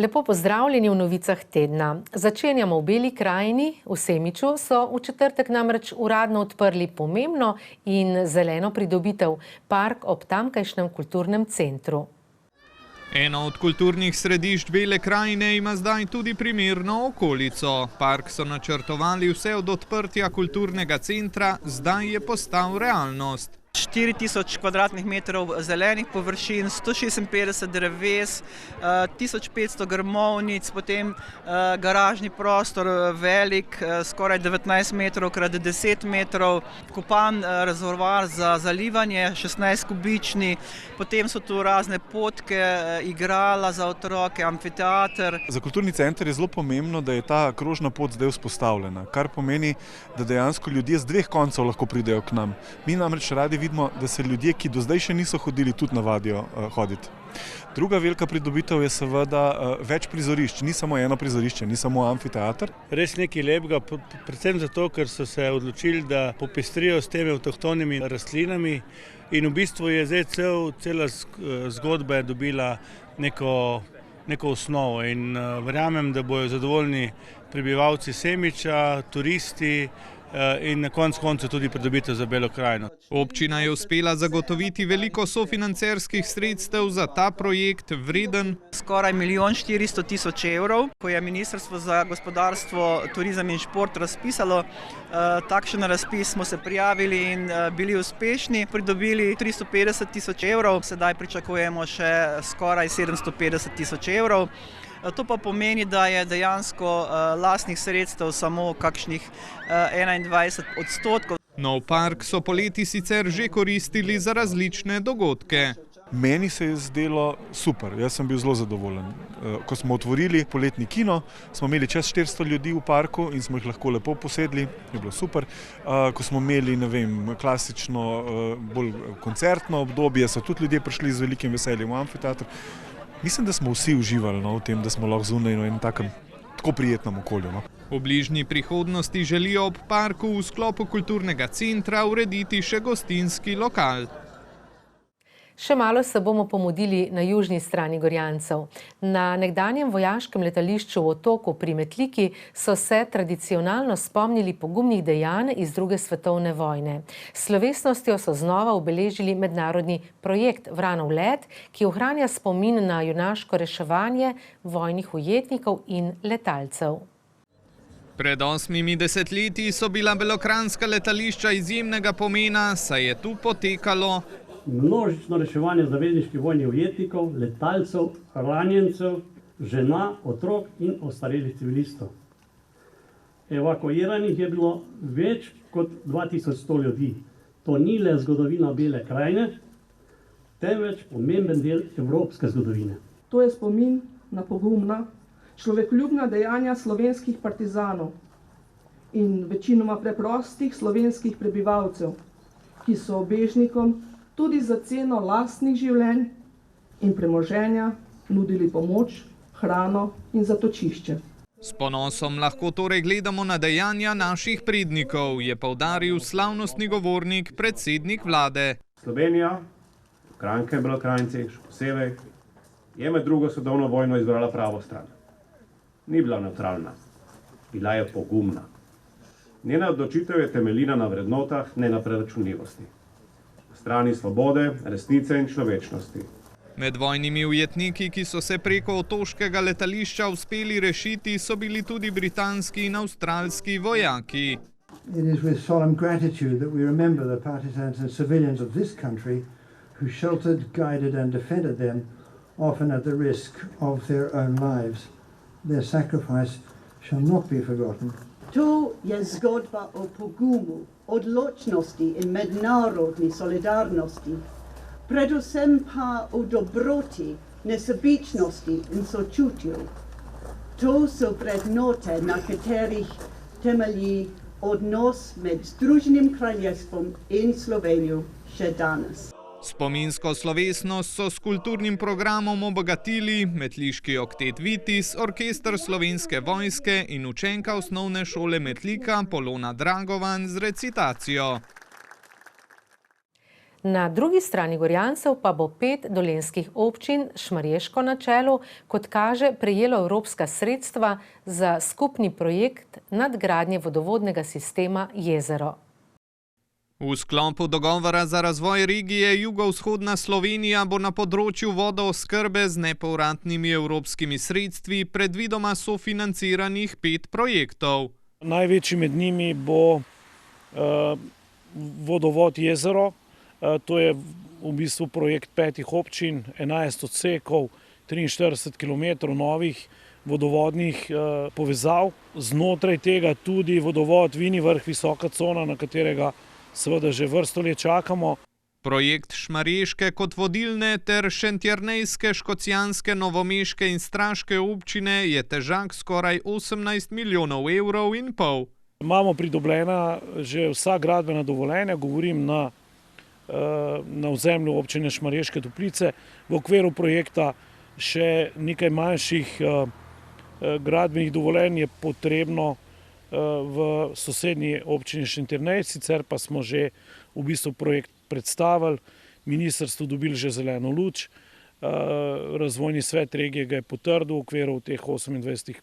Lepo pozdravljeni v novicah tedna. Začenjamo v Beli krajini, v Semiču so v četrtek namreč uradno odprli pomembno in zeleno pridobitev, park ob tamkajšnjem kulturnem centru. Eno od kulturnih središč Bele krajine ima zdaj tudi primerno okolico. Park so načrtovali vse od odprtja kulturnega centra, zdaj je postal realnost. 4000 kvadratnih metrov zelenih površin, 156 dreves, 1500 grmovnic, potem garažni prostor velik, skoraj 19 metrov krat 10 metrov, kopan rezervoar za zalivanje, 16 kubični, potem so tu razne potke, igrala za otroke, amfiteater. Za kulturni center je zelo pomembno, da je ta krožna pot zdaj vzpostavljena, kar pomeni, da dejansko ljudje z dveh koncev lahko pridejo k nam. Mi namreč radi vidimo, da se ljudje, ki do zdaj še niso hodili, tudi navadijo hoditi. Druga velika pridobitev je seveda več prizorišč, ni samo eno prizorišče, ni samo amfiteater. Res nekaj lepega, predvsem zato, ker so se odločili, da popestrijo s temi avtohtonimi rastlinami in v bistvu je zdaj cela zgodba je dobila neko osnovo in verjamem, da bojo zadovoljni prebivalci Semiča, turisti, in na koncu tudi pridobitev za Belo krajino. Občina je uspela zagotoviti veliko sofinancerskih sredstev za ta projekt, vreden skoraj 1 400 000 evrov. Ko je Ministrstvo za gospodarstvo, turizem in šport razpisalo takšen razpis, smo se prijavili in bili uspešni, pridobili 350 000 evrov, sedaj pričakujemo še skoraj 750 000 evrov. To pa pomeni, da je dejansko lastnih sredstev samo kakšnih 21%. Nov park so poleti sicer že koristili za različne dogodke. Meni se je zdelo super, jaz sem bil zelo zadovoljen. Ko smo otvorili poletni kino, smo imeli čez 400 ljudi v parku in smo jih lahko lepo posedli, je bilo super. Ko smo imeli, klasično, bolj koncertno obdobje, so tudi ljudje prišli z velikim veseljem v amfiteater. Mislim, da smo vsi uživali v tem, da smo lahko zunaj v enem tako prijetnem okolju. V bližnji prihodnosti želijo ob parku v sklopu kulturnega centra urediti še gostinski lokal. Še malo se bomo pomudili na južni strani Gorjancev. Na nekdanjem vojaškem letališču v Otoku pri Metliki so se tradicionalno spomnili pogumnih dejanj iz druge svetovne vojne. S slovesnostjo so znova obeležili mednarodni projekt Vranov let, ki ohranja spomin na junaško reševanje vojnih ujetnikov in letalcev. Pred 8 desetletji so bila belokranjska letališča izjemnega pomena, saj je tu potekalo množično reševanje zavezniških vojnih ujetnikov, letalcev, ranjencev, žena, otrok in ostarelih civilistov. Evakuiranih je bilo več kot 2100 ljudi. To ni le zgodovina Bele krajine, temveč pomemben del evropske zgodovine. To je spomin na pogumna, človekoljubna dejanja slovenskih partizanov in večinoma preprostih slovenskih prebivalcev, ki so ubežnikom tudi za ceno lastnih življenj in premoženja nudili pomoč, hrano in zatočišče. S ponosom lahko torej gledamo na dejanja naših prednikov, je poudaril slavnostni govornik, predsednik vlade. Slovenija, Kranjke in Belokranjci, še posebej, je med drugo svetovno vojno izbrala pravo stran. Ni bila nevtralna, bila je pogumna. Njena odločitev je temeljila na vrednotah, ne na preračunljivosti. Strani svobode, resnice in človečnosti. Med vojnimi ujetniki, ki so se preko otoškega letališča uspeli rešiti, so bili tudi britanski in avstralski vojaki. It is with solemn gratitude that we remember the partisans and civilians of this country who sheltered, guided and defended them, often at the risk of their own lives. Their sacrifice shall not be forgotten. To je zgodba o pogumu, odločnosti in mednarodni solidarnosti, predvsem pa o dobroti, nesebičnosti in sočutju. To so vrednote, na katerih temelji odnos med Združenim kraljestvom in Slovenijo še danes. Spominsko slovesnost so s kulturnim programom obogatili Metliški oktet Vitis, orkester Slovenske vojske in učenka osnovne šole Metlika Polona Dragovan z recitacijo. Na drugi strani Gorjancev pa bo 5 dolenjskih občin, Šmarješko na čelu, kot kaže, prejelo evropska sredstva za skupni projekt nadgradnje vodovodnega sistema Jezero. V sklopu dogovora za razvoj regije Jugovzhodna Slovenija bo na področju vodooskrbe z nepovratnimi evropskimi sredstvi predvidoma sofinanciranih 5 projektov. Največji med njimi bo vodovod Jezero. To je v bistvu projekt 5 občin, 11 odsekov, 43 km novih vodovodnih povezav. Znotraj tega tudi vodovod Vini vrh Visoka Cona, na katerega seveda že vrsto let čakamo. Projekt Šmarješke kot vodilne ter šentjernejske, škocjanske, novomeške in straške občine je težak skoraj 18 milijonov evrov in pol. Imamo pridobljena že vsa gradbena dovoljenja, govorim na ozemlju občine Šmarješke Toplice. V okviru projekta še nekaj manjših gradbenih dovoljenj je potrebno v sosednji občini Šentjernej, sicer pa smo že v bistvu projekt predstavili, ministrstvo dobili že zeleno luč, razvojni svet regije ga je potrdil v okviru teh 28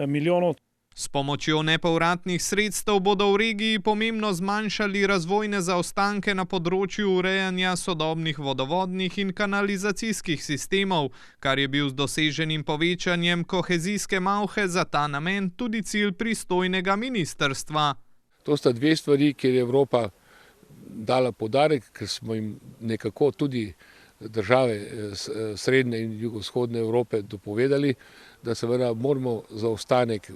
milijonov. S pomočjo nepovratnih sredstev bodo v regiji pomembno zmanjšali razvojne zaostanke na področju urejanja sodobnih vodovodnih in kanalizacijskih sistemov, kar je bil z doseženim povečanjem kohezijske malhe za ta namen tudi cilj pristojnega ministrstva. To sta 2 stvari, kjer je Evropa dala poudarek, ker smo jim nekako tudi države srednje in jugovzhodne Evrope dopovedali, da seveda moramo zaostanek,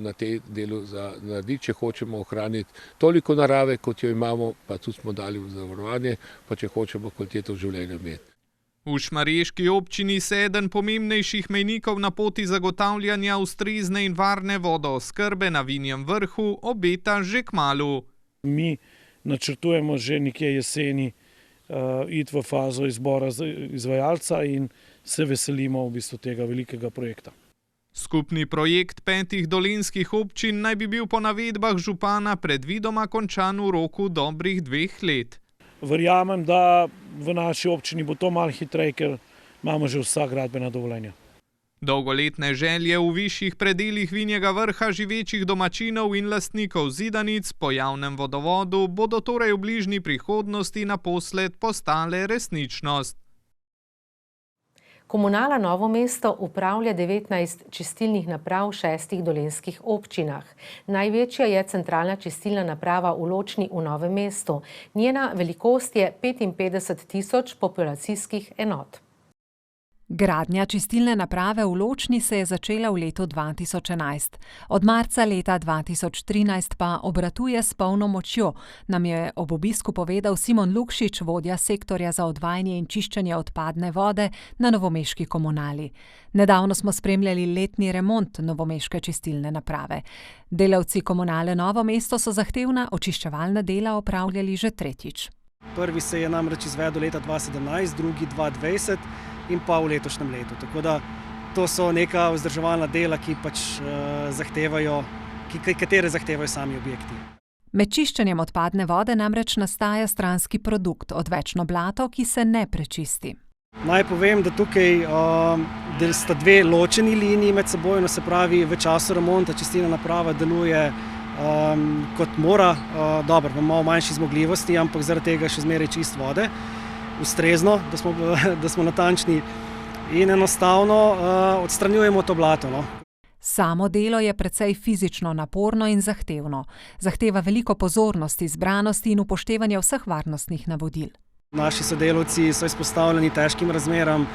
na tem delu narediti, če hočemo ohraniti toliko narave, kot jo imamo, pa tudi smo dali v zavarovanje, pa če hočemo kvaliteto življenja imeti. V Šmarješki občini se eden pomembnejših mejnikov na poti zagotavljanja ustrezne in varne vodooskrbe na Vinjem vrhu obeta že kmalu. Mi načrtujemo že nekje jeseni iti v fazo izbora izvajalca in se veselimo v bistvu tega velikega projekta. Skupni projekt 5 dolenjskih občin naj bi bil po navedbah župana predvidoma končan v roku dobrih 2 let. Verjamem, da v naši občini bo to malo hitreje, ker imamo že vsa gradbena dovoljenja. Dolgoletne želje v višjih predelih Vinjega vrha živečih domačinov in lastnikov zidanic po javnem vodovodu bodo torej v bližnji prihodnosti naposled postale resničnost. Komunala Novo mesto upravlja 19 čistilnih naprav v 6 dolenjskih občinah. Največja je centralna čistilna naprava v Ločni v Novem mestu. Njena velikost je 55.000 populacijskih enot. Gradnja čistilne naprave v Ločni se je začela v letu 2011. Od marca leta 2013 pa obratuje s polno močjo, nam je ob obisku povedal Simon Lukšič, vodja sektorja za odvajanje in čiščenje odpadne vode na novomeški komunali. Nedavno smo spremljali letni remont novomeške čistilne naprave. Delavci komunale Novo mesto so zahtevna očiščevalna dela opravljali že tretjič. Prvi se je namreč izvedel leta 2017, drugi 2020 in pa v letošnjem letu. Tako da to so neka vzdrževalna dela, ki katere zahtevajo sami objekti. Med čiščenjem odpadne vode namreč nastaja stranski produkt, odvečno blato, ki se ne prečisti. Naj povem, da tukaj sta 2 ločeni liniji med seboj, se pravi, v času remonta čistilna naprava deluje kot mora, dobro, v malo manjši zmogljivosti, ampak zaradi tega še zmeraj čist vode, ustrezno, da smo natančni in enostavno odstranjujemo to blato. Samo delo je precej fizično naporno in zahtevno. Zahteva veliko pozornosti, zbranosti in upoštevanja vseh varnostnih navodil. Naši sodelavci so izpostavljeni težkim razmeram,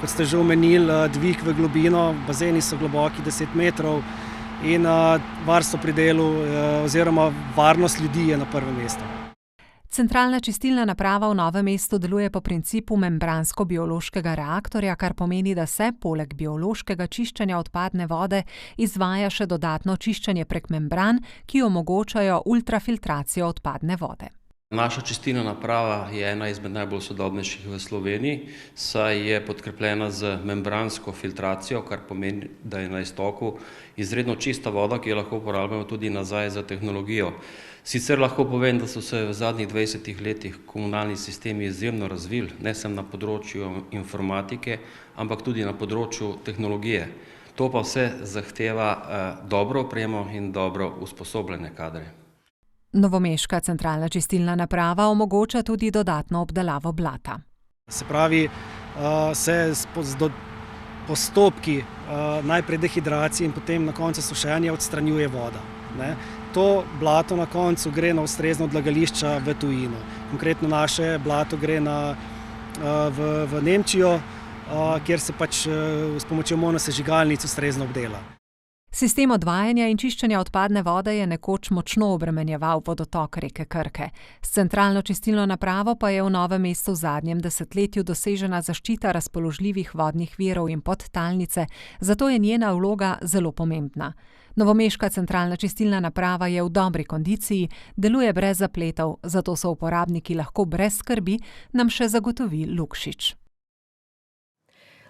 kot ste že omenili, dvig v globino, bazeni so globoki 10 metrov in varstvo pri delu oziroma varnost ljudi je na prvem mestu. Centralna čistilna naprava v Novem mestu deluje po principu membransko-biološkega reaktorja, kar pomeni, da se poleg biološkega čiščenja odpadne vode izvaja še dodatno čiščenje prek membran, ki omogočajo ultrafiltracijo odpadne vode. Naša čistilna naprava je ena izmed najbolj sodobnejših v Sloveniji, saj je podkrepljena z membransko filtracijo, kar pomeni, da je na iztoku izredno čista voda, ki jo lahko uporabljamo tudi nazaj za tehnologijo. Sicer lahko povem, da so se v zadnjih 20 letih komunalni sistemi izjemno razvili, ne samo na področju informatike, ampak tudi na področju tehnologije. To pa vse zahteva dobro opremo in dobro usposobljene kadre. Novomeška centralna čistilna naprava omogoča tudi dodatno obdelavo blata. Se pravi, se z postopki najprej dehidracije in potem na koncu sušenja odstranjuje voda. To blato na koncu gre na ustrezno odlagališča v tujino. Konkretno naše blato gre v Nemčijo, kjer se pač s pomočjo monosežigalnic ustrezno obdela. Sistem odvajanja in čiščenja odpadne vode je nekoč močno obremenjeval vodotok reke Krke. S centralno čistilno napravo pa je v Novem mestu v zadnjem desetletju dosežena zaščita razpoložljivih vodnih virov in podtalnice, zato je njena vloga zelo pomembna. Novomeška centralna čistilna naprava je v dobri kondiciji, deluje brez zapletov, zato so uporabniki lahko brez skrbi, nam še zagotovi Lukšič.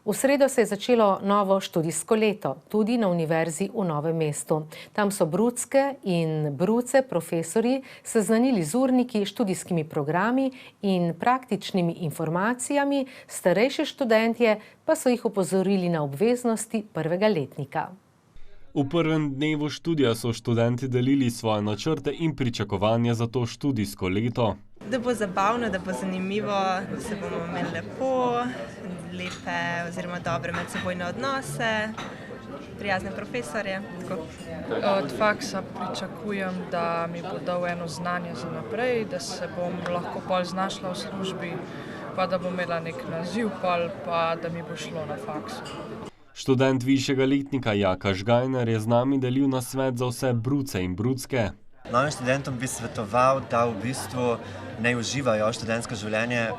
V sredo se je začelo novo študijsko leto, tudi na Univerzi v Novem mestu. Tam so brucke in bruce profesorji seznanili z urniki, študijskimi programi in praktičnimi informacijami, starejši študentje pa so jih opozorili na obveznosti prvega letnika. V prvem dnevu študija so študenti delili svoje načrte in pričakovanja za to študijsko leto. Da bo zabavno, da bo zanimivo, da se bomo imeli lepo, lepe oziroma dobre medsebojne odnose, prijazne profesorje. Od faksa pričakujem, da mi bo dal eno znanje za naprej, da se bom lahko pol znašla v službi, pa da bom imela nek naziv pol, pa da mi bo šlo na faksu. Študent višjega letnika Jaka Žgajner je z nami delil nasvet za vse bruce in brucke. Novim študentom bi svetoval, da v bistvu ne uživajo študentsko življenje,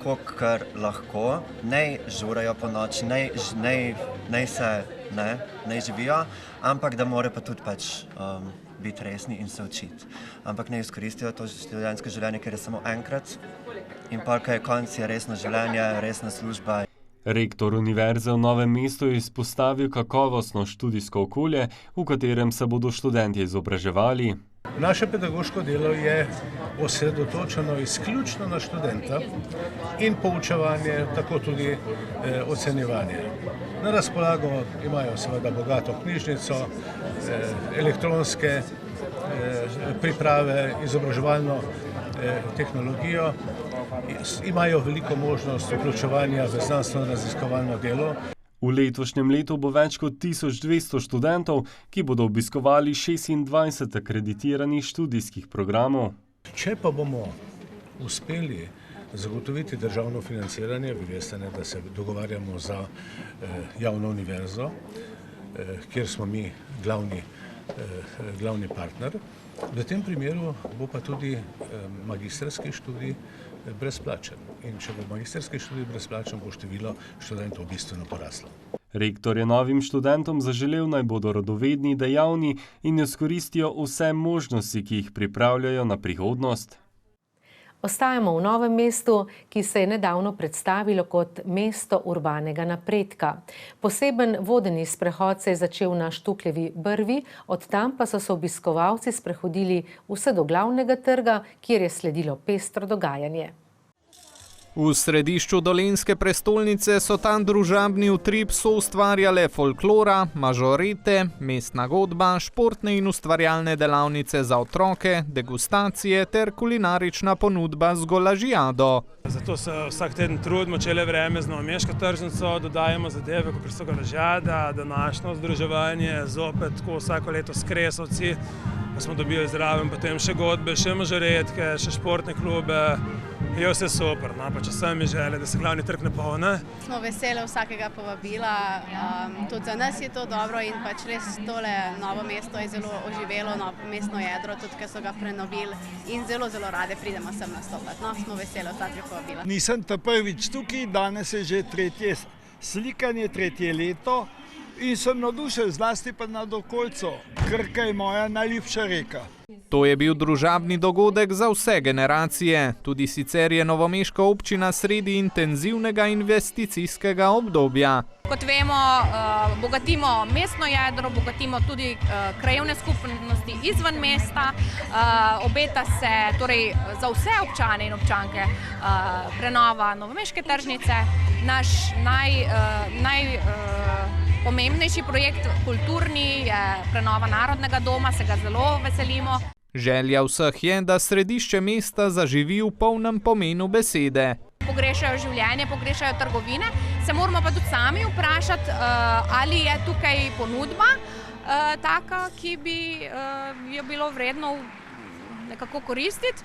kolikor lahko, ne žurajo po noči, ne živijo, ampak da morajo pa tudi biti resni in se učiti. Ampak ne izkoristijo to študentsko življenje, ker je samo enkrat in pa, ko je konc, je resno življenje, resna služba. Rektor Univerze v Novem mestu je izpostavil kakovostno študijsko okolje, v katerem se bodo študentje izobraževali. Naše pedagoško delo je osredotočeno izključno na študenta in poučevanje, tako tudi ocenjevanje. Na razpolago imajo seveda bogato knjižnico, elektronske priprave, izobraževalno tehnologijo, imajo veliko možnost vključevanja v znanstveno-raziskovalno delo. V letošnjem letu bo več kot 1200 študentov, ki bodo obiskovali 26 akreditiranih študijskih programov. Če pa bomo uspeli zagotoviti državno financiranje, vi veste, da se dogovarjamo za javno univerzo, kjer smo mi glavni partner, v tem primeru bo pa tudi magistrski študij brezplačen. In če bo magistrski študij brezplačen, bo število študentov bistveno poraslo. Rektor je novim študentom zaželel, naj bodo radovedni, dejavni in izkoristijo vse možnosti, ki jih pripravljajo na prihodnost. Ostajamo v Novem mestu, ki se je nedavno predstavilo kot mesto urbanega napredka. Poseben vodeni sprehod se je začel na Štukljevi brvi, od tam pa so se obiskovalci sprehodili vse do glavnega trga, kjer je sledilo pestro dogajanje. V središču dolenjske prestolnice so ta družabni utrip soustvarjale folklora, mažorete, mestna godba, športne in ustvarjalne delavnice za otroke, degustacije ter kulinarična ponudba z golažijado. Zato se vsak teden trudimo, če le vreme z novomeško tržnico, dodajamo zadeve, kot so golažijada, današnjo združevanje, zopet tako vsako leto s Kresovci, da smo dobili zraven potem še godbe, še mažoretke, še športne klube. Je vse super, pa če sami žele, da se glavni trg napolni. Smo veseli vsakega povabila, tudi za nas je to dobro in pač res tole Novo mesto je zelo oživelo, mestno jedro, tudi ker so ga prenovili in zelo rade pridemo sem nastopati. Smo veseli vsakega povabila. Nisem ta prvič tukaj, danes je že tretje slikanje, tretje leto in sem navdušen, zlasti pa nad okolico. Krka je moja najljubša reka. To je bil družabni dogodek za vse generacije. Tudi sicer je novomeška občina sredi intenzivnega investicijskega obdobja. Kot vemo, bogatimo mestno jedro, bogatimo tudi krajevne skupnosti izven mesta. Obeta se torej za vse občane in občanke prenova novomeške tržnice. Naš najpomembnejši projekt kulturni je prenova Narodnega doma, se ga zelo veselimo. Želja vseh je, da središče mesta zaživi v polnem pomenu besede. Pogrešajo življenje, pogrešajo trgovine, se moramo pa tudi sami vprašati, ali je tukaj ponudba taka, ki bi jo bilo vredno nekako koristiti.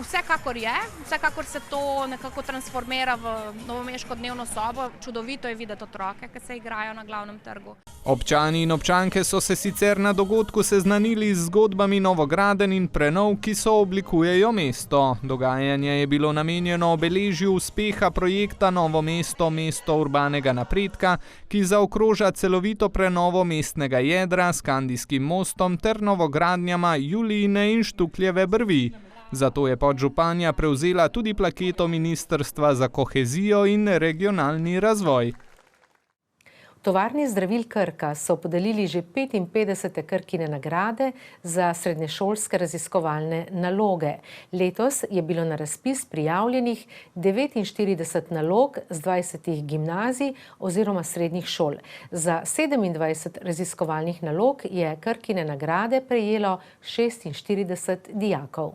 Vsekakor se to nekako transformira v novomeško dnevno sobo. Čudovito je videti otroke, ki se igrajo na glavnem trgu. Občani in občanke so se sicer na dogodku seznanili z zgodbami novogradenj in prenov, ki sooblikujejo mesto. Dogajanje je bilo namenjeno obeležju uspeha projekta Novo mesto, mesto urbanega napredka, ki zaokroža celovito prenovo mestnega jedra s Kandijskim mostom ter novogradnjama Julijine in Štukljeve brvi. Zato je podžupanja prevzela tudi plaketo Ministrstva za kohezijo in regionalni razvoj. V tovarni zdravil Krka so podelili že 55. Krkine nagrade za srednješolske raziskovalne naloge. Letos je bilo na razpis prijavljenih 49 nalog z 20 gimnazij oziroma srednjih šol. Za 27 raziskovalnih nalog je Krkine nagrade prejelo 46 dijakov.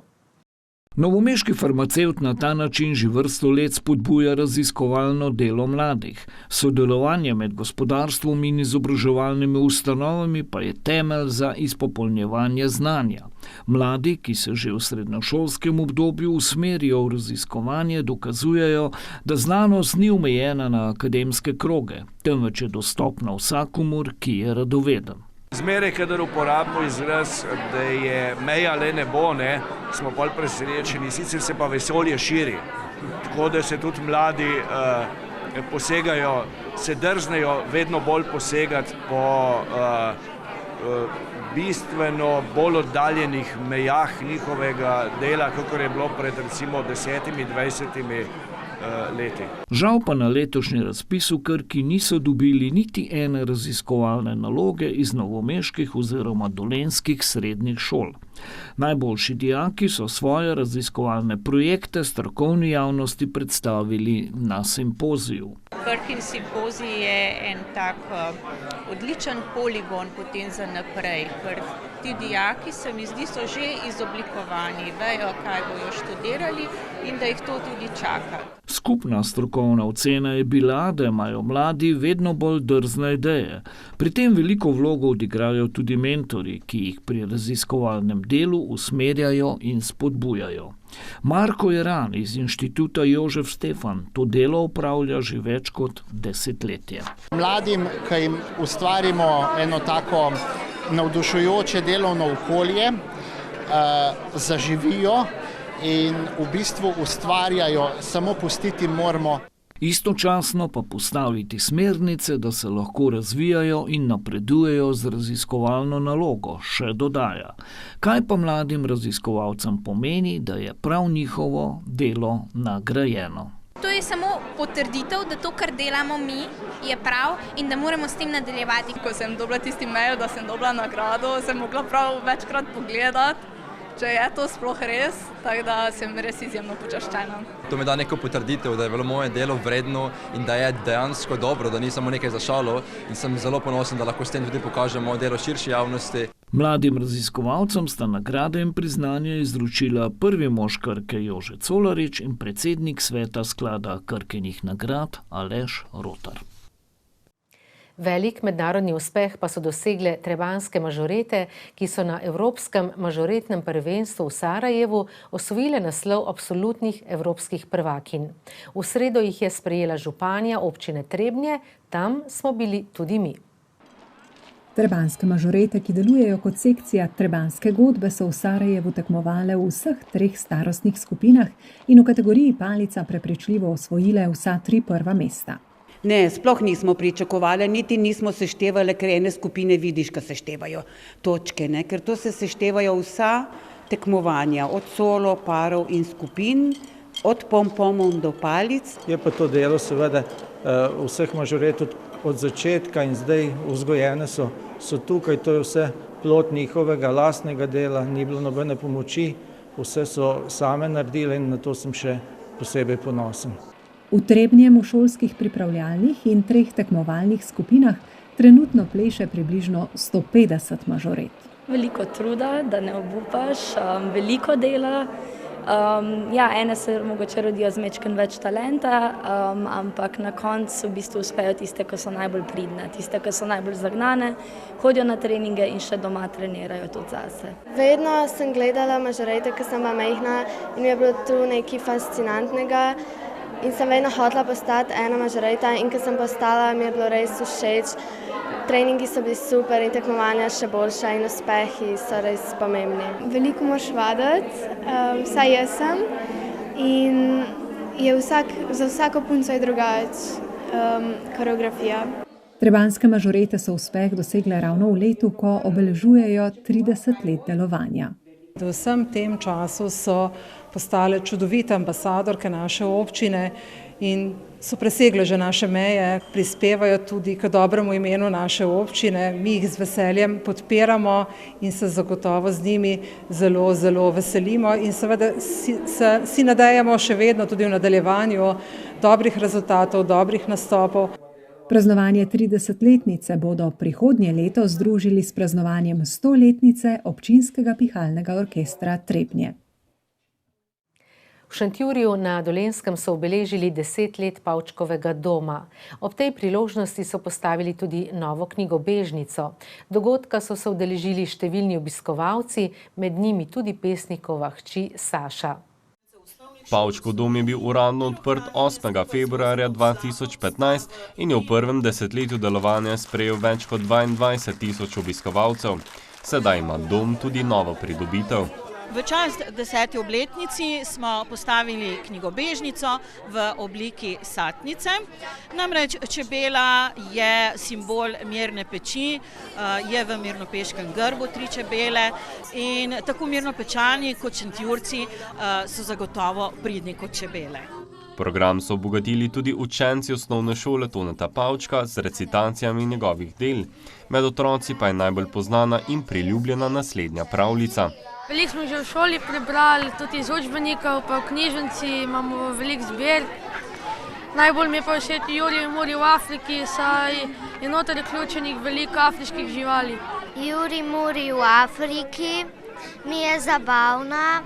Novomeški farmacevt na ta način že vrsto let spodbuja raziskovalno delo mladih. Sodelovanje med gospodarstvom in izobraževalnimi ustanovami pa je temelj za izpopolnjevanje znanja. Mladi, ki se že v srednješolskem obdobju usmerijo v raziskovanje, dokazujejo, da znanost ni omejena na akademske kroge, temveč je dostopna vsakomur, ki je radoveden. Zmeraj, kadar uporabimo izraz, da je meja le nebo, smo bolj presrečeni, sicer se pa vesolje širi. Tako da se tudi mladi posegajo, se drznejo vedno bolj posegati po bistveno bolj oddaljenih mejah njihovega dela, kakor je bilo pred recimo 10-20 leti. Žal pa na letošnji razpis v Krki niso dobili niti ene raziskovalne naloge iz novomeških oziroma dolenjskih srednjih šol. Najboljši dijaki so svoje raziskovalne projekte strokovni javnosti predstavili na simpoziju. Krkin simpozij je en tak odličen poligon potem za naprej, ker ti dijaki, se mi zdi, so že izoblikovani, vejo, kaj bojo študirali in da jih to tudi čaka. Skupna strokovna ocena je bila, da imajo mladi vedno bolj drzne ideje. Pri tem veliko vlogo odigrajo tudi mentori, ki jih pri raziskovalnem delu usmerjajo in spodbujajo. Marko Jeran iz Inštituta Jožef Stefan to delo opravlja že več kot desetletje. Mladim, ki jim ustvarimo eno tako navdušujoče delovno okolje, zaživijo in v bistvu ustvarjajo, samo pustiti moramo. Istočasno pa postaviti smernice, da se lahko razvijajo in napredujejo z raziskovalno nalogo, še dodaja. Kaj pa mladim raziskovalcem pomeni, da je prav njihovo delo nagrajeno? To je samo potrditev, da to, kar delamo mi, je prav in da moramo s tem nadaljevati. Ko sem dobila tisti mail, da sem dobila nagrado, sem mogla prav večkrat pogledati, če je to sploh res, tako da sem res izjemno počaščena. To mi da neko potrditev, da je bilo moje delo vredno in da je dejansko dobro, da ni samo nekaj za šalo, in sem zelo ponosen, da lahko s tem tudi pokažem moje delo širši javnosti. Mladim raziskovalcem sta nagrade in priznanje izročila prvi mož Krke Jože Colarič in predsednik sveta sklada Krkinih nagrad Aleš Rotar. Velik mednarodni uspeh pa so dosegle trebanjske mažorete, ki so na Evropskem mažoretnem prvenstvu v Sarajevu osvojile naslov absolutnih evropskih prvakinj. V sredo jih je sprejela županja občine Trebnje, tam smo bili tudi mi. Trebanjske mažorete, ki delujejo kot sekcija trebanjske godbe, so v Sarajevu tekmovale v vseh 3 starostnih skupinah in v kategoriji palica prepričljivo osvojile vsa 3 prva mesta. Ne, sploh nismo pričakovali, niti nismo seštevali, ker ene skupine vidiš, ko seštevajo točke, ne? Ker to se seštevajo vsa tekmovanja, od solo, parov in skupin, od pompomov do palic. Je pa to delo seveda vseh mažoret od začetka in zdaj vzgojene so tukaj, to je vse plod njihovega lastnega dela, ni bilo nobene pomoči, vse so same naredile in na to sem še posebej ponosen. V Trebnjem v šolskih pripravljalnih in 3 tekmovalnih skupinah trenutno pleše približno 150 mažoret. Veliko truda, da ne obupaš, veliko dela. Ene se mogoče rodijo z majčkeno več talenta, ampak na koncu v bistvu uspejo tiste, ki so najbolj pridne, tiste, ki so najbolj zagnane, hodijo na treninge in še doma trenirajo tudi zase. Vedno sem gledala mažorete, ko sem bila majhna in mi je bilo tu nekaj fascinantnega. In sem vedno hotela postati ena mažoreta in ko sem postala, mi je bilo res všeč. Treningi so bili super in tekmovanja še boljša in uspehi so res pomembni. Veliko moraš vaditi, vsaj jaz sem, in je za vsako punco je drugače koreografija. Trebanjske mažorete so uspeh dosegle ravno v letu, ko obeležujejo 30 let delovanja. V vsem tem času so postale čudovite ambasadorke naše občine in so presegle že naše meje, prispevajo tudi k dobremu imenu naše občine. Mi jih z veseljem podpiramo in se zagotovo z njimi zelo, zelo veselimo in seveda si nadejamo še vedno tudi v nadaljevanju dobrih rezultatov, dobrih nastopov. Praznovanje 30-letnice bodo prihodnje leto združili s praznovanjem 100-letnice občinskega pihalnega orkestra Trebnje. V Šentjurju na Dolenjskem so obeležili 10 let Pavčkovega doma. Ob tej priložnosti so postavili tudi novo knjigobežnico. Dogodka so se udeležili številni obiskovalci, med njimi tudi pesnikova hči Saša. Pavčkov dom je bil uradno odprt 8. februarja 2015 in je v prvem desetletju delovanja sprejel več kot 22.000 obiskovalcev. Sedaj ima dom tudi novo pridobitev. V čast 10. obletnici smo postavili knjigobežnico v obliki satnice. Namreč čebela je simbol mirne peči, je v mirnopeškem grbu 3 čebele in tako mirnopečani kot Šentjurci so zagotovo pridni kot čebele. Program so obogatili tudi učenci osnovne šole Toneta Pavčka z recitacijami njegovih del. Med otroci pa je najbolj poznana in priljubljena naslednja pravljica. Veliko smo že v šoli prebrali, tudi iz učbenikov, pa v knjižnici imamo veliko zbirk. Najbolj mi je pa všeč Jurij in Muri v Afriki, saj je noter vključenih veliko afriških živali. Jurij in Muri v Afriki mi je zabavna,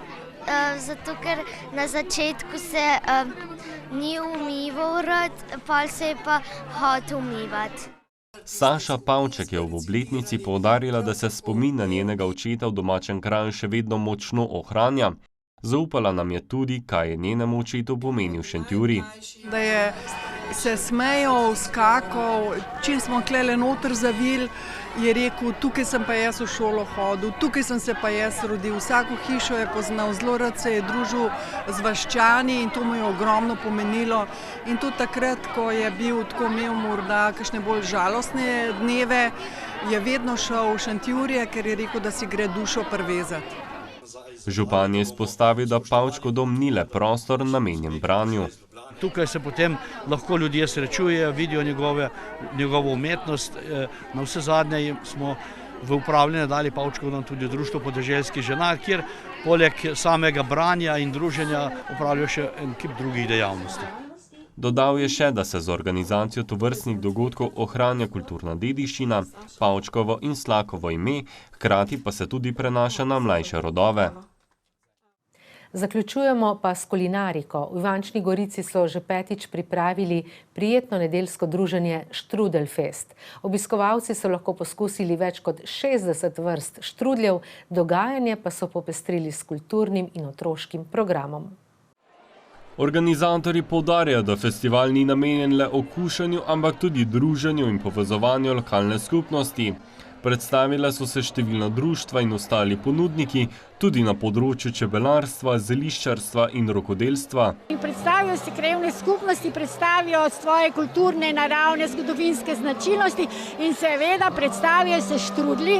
zato ker na začetku se ni umival rad, pol se je pa hotel umivati. Saša Pavček je v obletnici poudarila, da se spomin na njenega očeta v domačem kraju še vedno močno ohranja. Zaupala nam je tudi, kaj je njenemu očetu pomenil Šentjurij. Da je se smejal, skakal, čim smo klele noter zavili, je rekel, tukaj sem pa jaz v šolo hodil, tukaj sem se pa jaz rodil, vsako hišo je poznal, zelo rad se je družil z vaščani in to mu je ogromno pomenilo. In tudi takrat, ko je bil tako imel morda kakšne bolj žalostne dneve, je vedno šel v Šentjurje, ker je rekel, da si gre dušo privezati. Župan je izpostavil, da Pavčkov dom ni le prostor namenjen branju. Tukaj se potem lahko ljudje srečujejo, vidijo njegovo umetnost. Na vse zadnje smo v upravljanje dali Pavčkov dom tudi Društvo podeželskih žena, kjer poleg samega branja in druženja upravljajo še en kup drugih dejavnosti. Dodal je še, da se z organizacijo tovrstnih dogodkov ohranja kulturna dediščina, Pavčkovo in Slakovo ime, hkrati pa se tudi prenaša na mlajše rodove. Zaključujemo pa s kulinariko. V Ivančni Gorici so že 5. pripravili prijetno nedeljsko druženje Štrudelfest. Obiskovalci so lahko poskusili več kot 60 vrst štrudljev, dogajanje pa so popestrili s kulturnim in otroškim programom. Organizatorji poudarjajo, da festival ni namenjen le okušanju, ampak tudi druženju in povezovanju lokalne skupnosti. Predstavile so se številna društva in ostali ponudniki, tudi na področju čebelarstva, zeliščarstva in rokodelstva. Predstavijo se krajevne skupnosti, predstavijo svoje kulturne, naravne, zgodovinske značilnosti in seveda predstavijo se štrudli.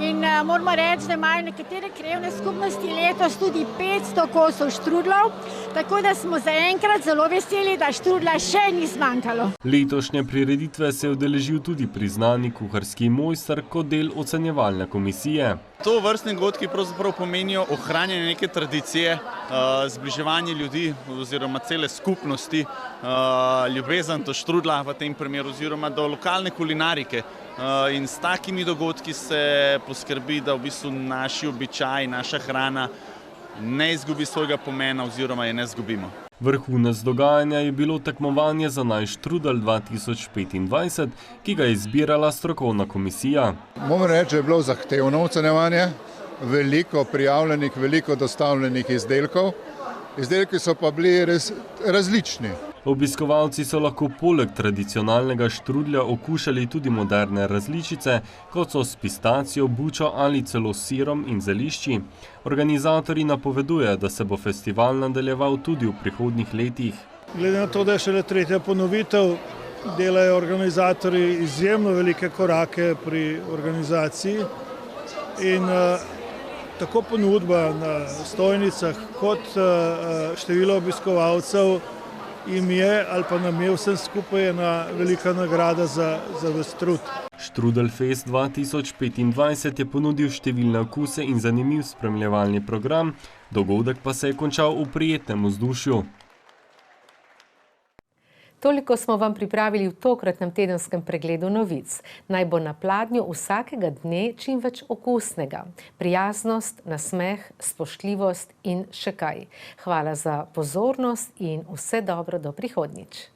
In moramo reči, da imajo nekatere krajevne skupnosti letos tudi 500 kosov štrudlov, tako da smo zaenkrat zelo veseli, da štrudla še ni zmanjkalo. Letošnje prireditve se je udeležil tudi priznani kuharski mojster kot del ocenjevalne komisije. To vrstni dogodki pravzaprav pomenijo ohranjanje neke tradicije, zbliževanje ljudi oziroma cele skupnosti, ljubezen do štrudla v tem primeru oziroma do lokalne kulinarike. In s takimi dogodki se poskrbi, da v bistvu naši običaji, naša hrana ne izgubi svojega pomena oziroma je ne izgubimo. Vrhunec dogajanja je bilo tekmovanje za naj štrudel 2025, ki ga je izbirala strokovna komisija. Moram reči, da je bilo zahtevno ocenjevanje, veliko prijavljenih, veliko dostavljenih izdelkov. Izdelki so pa bili res različni. Obiskovalci so lahko poleg tradicionalnega štrudlja okušali tudi moderne različice, kot so s pistacijo, bučo ali celo sirom in zelišči. Organizatorji napovedujejo, da se bo festival nadaljeval tudi v prihodnjih letih. Glede na to, da je šele tretja ponovitev, delajo organizatorji izjemno velike korake pri organizaciji in tako ponudba na stojnicah kot število obiskovalcev jim je ali pa nam je vsem skupaj ena velika nagrada za ves trud. Štrudelfest 2025 je ponudil številne okuse in zanimiv spremljevalni program, dogodek pa se je končal v prijetnem vzdušju. Toliko smo vam pripravili v tokratnem tedenskem pregledu novic. Naj bo na pladnju vsakega dne čim več okusnega. Prijaznost, nasmeh, spoštljivost in še kaj. Hvala za pozornost in vse dobro do prihodnjič.